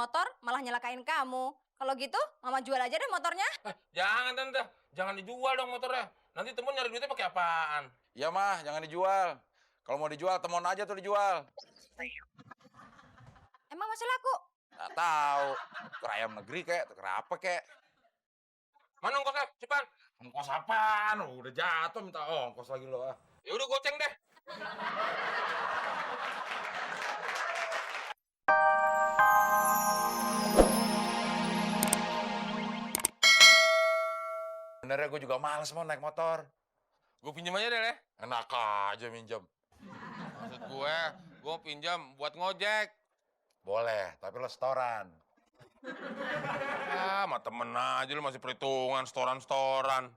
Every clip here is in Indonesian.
motor malah nyelakain kamu. Kalau gitu, Mama jual aja deh motornya. Jangan Tante, jangan dijual dong motornya. Nanti temen nyari duitnya pakai apaan? Iya mah, jangan dijual. Kalau mau dijual, temon aja tuh dijual. Emang masih laku? Nggak tahu. Tuker ayam negeri kek, tuker apa kek. Mana ongkosnya, Cipan? Ongkos apaan? Udah jatuh minta ongkos lagi lo ah. Ya udah goceng deh. Sebenarnya gue juga males mau naik motor. Gue pinjam aja deh, Le. Enak aja minjem. Maksud gue mau pinjam buat ngojek. Boleh, tapi lo setoran. Ah, sama temen aja lu masih perhitungan, setoran-setoran.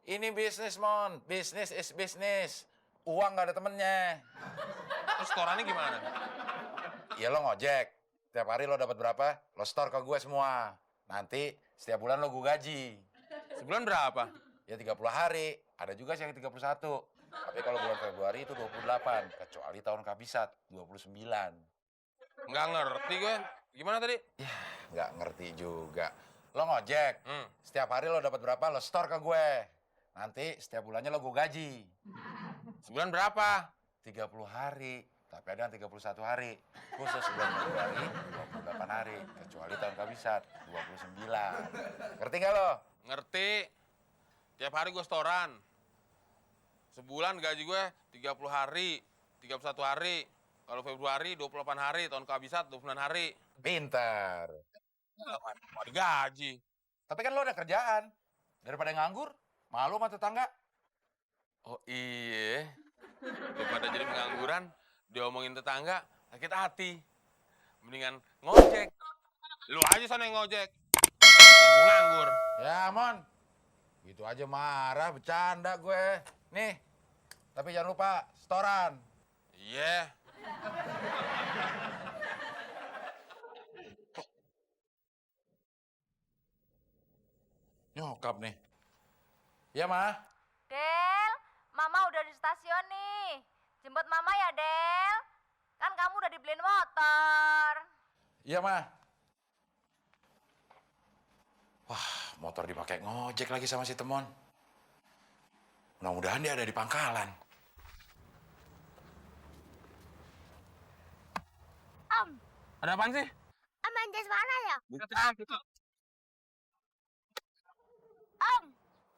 Ini bisnis, Mon. Bisnis is bisnis. Uang nggak ada temennya. Terus setorannya gimana? Ya lo ngojek. Tiap hari lo dapat berapa, lo store ke gue semua. Nanti setiap bulan lo gue gaji. Sebulan berapa? Ya 30 hari. Ada juga sih yang 31. Tapi kalau bulan Februari itu 28. Kecuali tahun kabisat, 29. Nggak ngerti gue. Gimana tadi? Ya, nggak ngerti juga. Lo ngojek. Hmm. Setiap hari lo dapat berapa, lo store ke gue. Nanti setiap bulannya lo gue gaji. Sebulan berapa? 30 hari. Tapi ada yang 31 hari. Khusus bulan Februari, 28 hari. Kecuali tahun kabisat, 29. Ngerti nggak lo? Ngerti. Tiap hari gue setoran. Sebulan gaji gue 30 hari, 31 hari. Kalau Februari 28 hari, tahun kabisat 29 hari. Pintar. Mau digaji. Tapi kan lo ada kerjaan. Daripada nganggur, malu sama tetangga. Oh iya. Daripada jadi pengangguran, diomongin tetangga, sakit hati. Mendingan ngojek. Lu aja sana yang ngojek. Yang gue nganggur. Ya, Mon. Gitu aja marah, bercanda gue. Nih, tapi jangan lupa, setoran. Iya. Nyokap nih. Iya, Ma. Del, Mama udah di stasiun nih. Jemput Mama ya, Del. Kan kamu udah dibeliin motor. Iya, Ma. Wah, motor dipakai ngojek lagi sama si Temon. Mudah-mudahan dia ada di pangkalan. Om, Ada apaan sih? Om Anjas mana ya? Bukan. Om,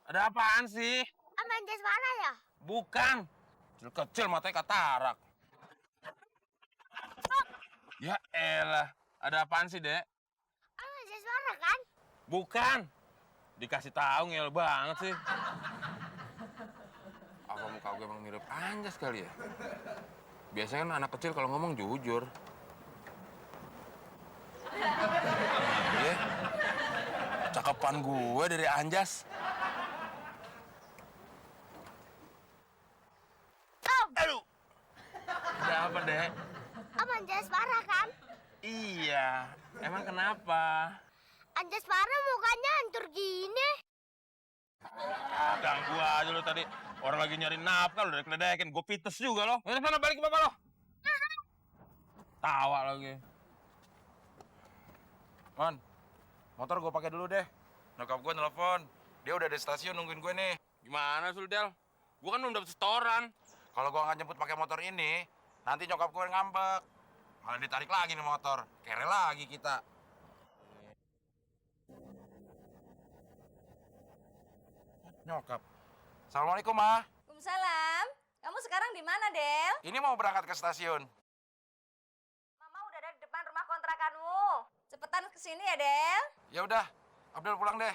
Ada apaan sih? Om Anjas mana ya? Bukan. Kecil matanya katarak. Ya elah. Ada apaan sih, Dek? Om Anjas mana kan? Bukan. Dikasih tahu ngel banget sih. Apa muka gue emang mirip Anjas kali ya? Biasanya kan anak kecil kalau ngomong jujur. Iya. Cakepan gue dari Anjas. Om, Aduh. Ada apa, Dek? Om Anjas mana kan? Iya. Emang kenapa? Anjas mana mukanya hancur gini? Ganggu aja lo tadi. Orang lagi nyari nafkah, lo udah keledekin. Gue pites juga lo. Mana sana balik ke bapak lo. Tawa lagi. Mon, motor gue pakai dulu deh. Nyokap gue nelfon. Dia udah di stasiun nungguin gue nih. Gimana sih, Del? Gue kan belum dapet setoran. Kalau gue nggak jemput pakai motor ini, nanti nyokap gue ngambek. Malah ditarik lagi nih motor. Kere lagi kita. Nyokap. Assalamualaikum, Ma. Waalaikumsalam. Kamu sekarang di mana, Del? Ini mau berangkat ke stasiun. Mama udah ada di depan rumah kontrakanmu. Cepetan kesini ya, Del. Ya udah, Abdul pulang deh.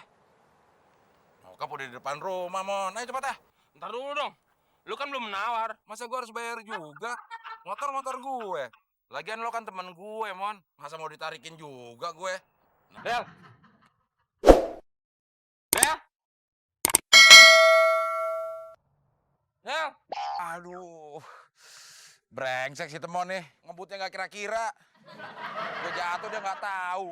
Nyokap udah di depan rumah, Mon. Ayo cepat ah. Ntar dulu dong. Lu kan belum menawar. Masa gue harus bayar juga? Motor-motor gue. Lagian lo kan temen gue, Mon. Masa mau ditarikin juga gue? Del. Del. Del. Aduh. Brengsek si Temon nih. Ngebutnya nggak kira-kira. Gue jatuh dia nggak tahu.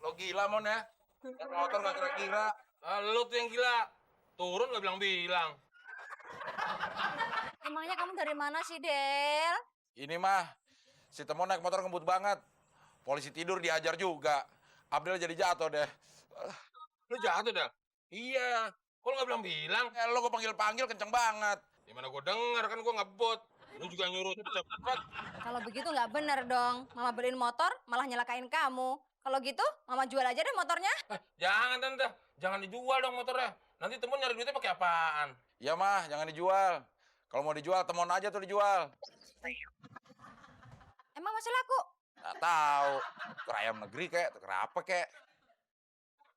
Lo gila, Mon ya? Motor nggak kira-kira. Lu tuh yang gila. Turun gak bilang-bilang. Emangnya kamu dari mana sih, Del? Ini mah, si Temon naik motor ngebut banget. Polisi tidur dihajar juga. Abdel jadi jatuh deh. Lu jatuh dah. Iya. Kok lu nggak bilang-bilang? Lo gue panggil-panggil kenceng banget. Gimana gue denger kan gue ngebut. Lu juga nyuruh cepet. Kalau begitu nggak bener dong. Mama beliin motor malah nyelakain kamu. Kalau gitu, Mama jual aja deh motornya. Jangan tante, jangan dijual dong motornya. Nanti temen nyari duitnya pakai apaan? Iya mah, jangan dijual. Kalau mau dijual, Temon aja tuh dijual. Emang masih laku? Nggak tahu. Tuker ayam negeri kek, tuker apa kek.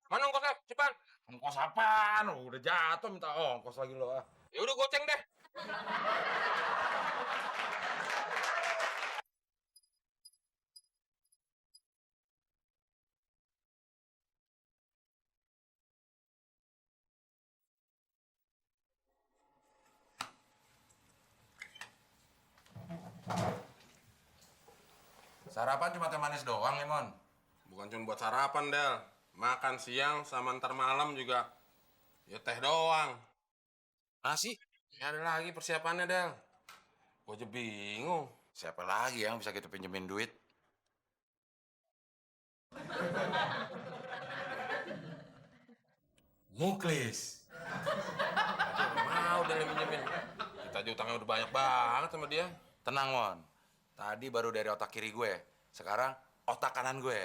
Mana ongkosnya? Cepat. Ongkos apaan? Udah jatuh minta ongkos lagi lo. Ya udah goceng deh. Sarapan cuma teh manis doang, Lemon. Bukan cuma buat sarapan, Del. Makan siang sama ntar malam juga. Ya teh doang. Nasi? Ya ada lagi persiapannya, Del. Gue aja bingung. Siapa lagi yang bisa kita pinjemin duit? Muklis. Mau Del yang minjemin. Kita aja utangnya udah banyak banget sama dia. Tenang, Mon. Tadi baru dari otak kiri gue. Sekarang otak kanan gue.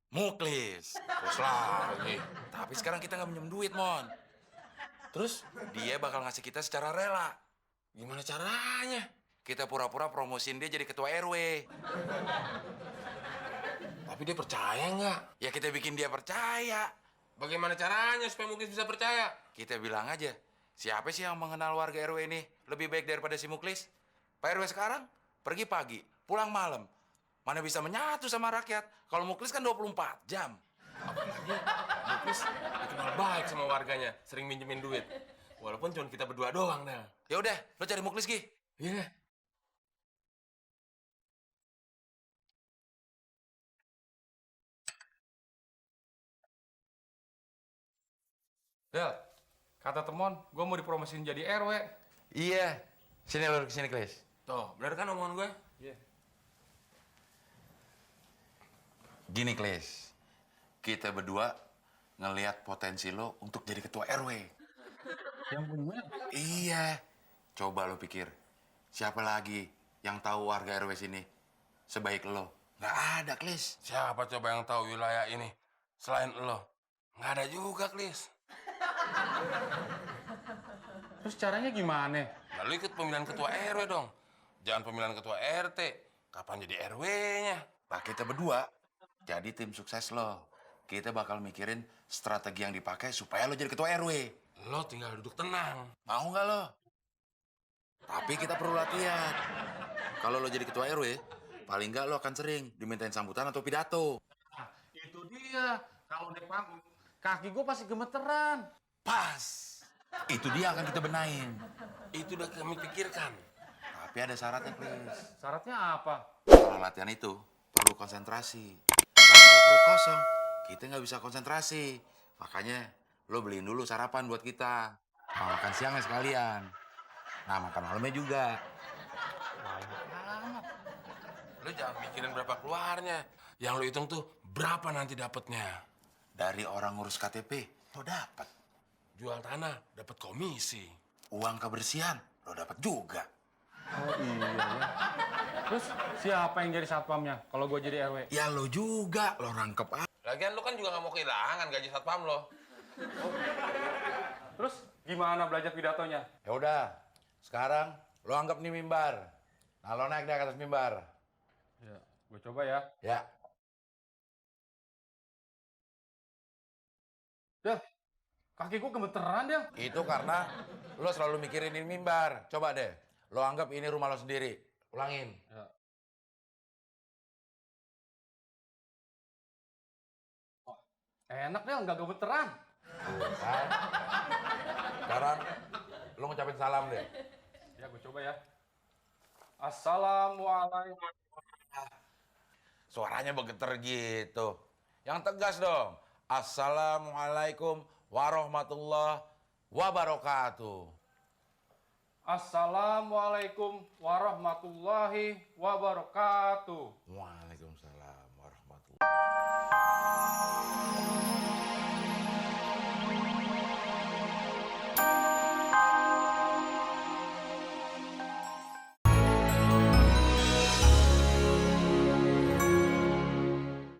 Muklis. Terus lagi. Tapi sekarang kita nggak minjem duit, Mon. Terus dia bakal ngasih kita secara rela. Gimana caranya? Kita pura-pura promosiin dia jadi ketua RW. Tapi dia percaya nggak? Ya kita bikin dia percaya. Bagaimana caranya supaya Muklis bisa percaya? Kita bilang aja, siapa sih yang mengenal warga RW ini lebih baik daripada si Muklis? Pak RW sekarang pergi pagi, pulang malam. Mana bisa menyatu sama rakyat? Kalau Muklis kan 24 jam. Apalagi Muklis dikenal baik sama warganya, sering minjemin duit. Walaupun cuma kita berdua doang, Del. Ya udah, lo cari Muklis, Gi. Iya. Del, kata Temon, gue mau dipromosin jadi RW. Iya. Sini lo, kesini, Klis. Tuh, bener kan omongan gue? Iya. Gini, Klis. Kita berdua ngelihat potensi lo untuk jadi ketua RW. Yang punya? Iya. Coba lo pikir, siapa lagi yang tahu warga RW sini sebaik lo? Nggak ada, Klis. Siapa coba yang tahu wilayah ini selain lo? Nggak ada juga, Klis. Terus caranya gimana? Lalu ikut pemilihan ketua RW dong. Jangan pemilihan ketua RT. Kapan jadi RW-nya? Nah, kita berdua jadi tim sukses lo. Kita bakal mikirin strategi yang dipakai supaya lo jadi ketua RW. Lo tinggal duduk tenang. Mau nggak lo? Tapi kita perlu latihan. Kalau lo jadi ketua RW, paling nggak lo akan sering dimintain sambutan atau pidato. Nah, itu dia. Kalau naik panggung, kaki gue pasti gemeteran. Pas. Itu dia akan kita benahin. Itu udah kami pikirkan. Tapi ada syaratnya, Chris. Syaratnya apa? Kalau latihan itu perlu konsentrasi. Kalau perut kosong, kita nggak bisa konsentrasi. Makanya lo beliin dulu sarapan buat kita. Mau makan siangnya sekalian. Nah, makan malamnya juga. Lo jangan mikirin berapa keluarnya. Yang lo hitung tuh berapa nanti dapetnya. Dari orang ngurus KTP, lo dapat. Jual tanah, dapat komisi. Uang kebersihan, lo dapat juga. Oh iya ya. Terus siapa yang jadi satpamnya kalau gue jadi RW? Ya lo juga, lo rangkep aja. Lagian lo kan juga nggak mau kehilangan gaji satpam lo. Terus gimana belajar pidatonya? Ya udah, sekarang lo anggap nih mimbar. Nah, lo naik deh ke atas mimbar. Ya, gue coba ya. Ya. Del, kaki gue gemeteran, Del. Itu karena lo selalu mikirin ini mimbar. Coba deh, lo anggap ini rumah lo sendiri. Ulangin. Ya. Oh, enak, Del, nggak gemeteran. Tuh, kan? Sekarang lo ngucapin salam deh. Ya, gue coba ya. Assalamualaikum. Suaranya bergetar gitu. Yang tegas dong. Assalamualaikum warahmatullahi wabarakatuh. Assalamualaikum warahmatullahi wabarakatuh. Wah.